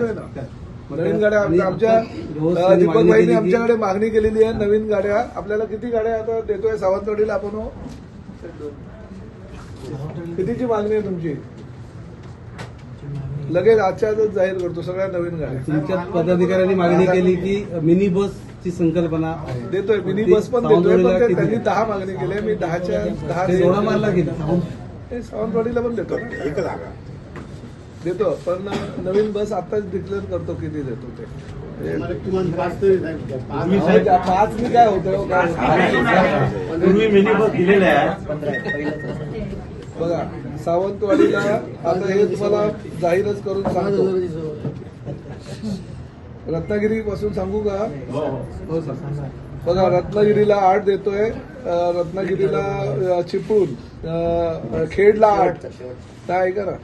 नवीन गाड्या आमच्या दीपक भाईंनी आमच्याकडे मागणी केलेली आहे. नवीन गाड्या आपल्याला किती गाड्या आता देतोय सावंतवाडीला आपण हो? कितीची मागणी आहे तुमची? लगेच आजच्या आजच जाहीर करतो सगळ्या नवीन गाड्या. तुमच्या पदाधिकाऱ्यांनी मागणी केली की मिनी बसची संकल्पना देतोय. मिनी बस पण देतोय, पण त्यांनी 10 मागणी केली. मी 10च्या 10 मारला गेला. सावंतवाडीला पण देतो ना, एक जागा देतो, पण नवीन बस आताच डिक्लेअर करतो किती देतो ते. 5 मी काय होतं पूर्वी मिनी बस दिलेल्या आहे. बघा सावंतवाडीला आता हे तुम्हाला जाहीरच करून सांगतो. रत्नागिरी पासून सांगू का? हो सर. बघा रत्नागिरीला 8 देतोय, रत्नागिरीला चिपळूण, खेडला 8. काय ऐका ना,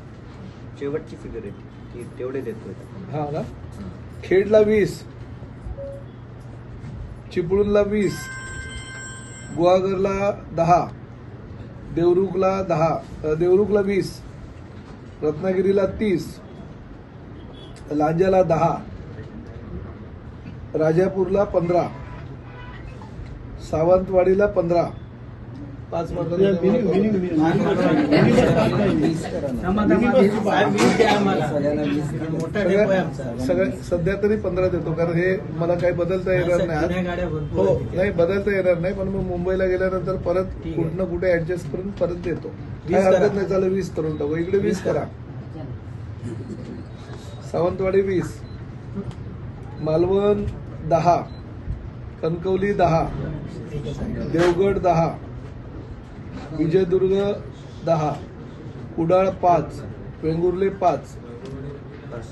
शेवटची फिगर आहे ती तेवढे देतोय. हा ना. खेडला 20, चिपळूणला 20, गुहागरला 10, देवरुखला 10, देवरुखला 20, रत्नागिरीला 30, लांजाला 10, राजापूरला 15, सावंतवाडीला 15. 5 सध्या तरी 15 देतो, कारण हे मला काही बदलता येणार नाही. हो नाही बदलता येणार नाही, पण मग मुंबईला गेल्यानंतर परत कुठं कुठे ऍडजस्ट करून परत देतो. काही हरकत नाही, चालू 20 करून टाकू. इकडे 20 करा. सावंतवाडी 20, मालवण 10, कणकवली 10, देवगड 10, विजयदुर्ग 10, कुडाळ 5, वेंगुर्ले 5,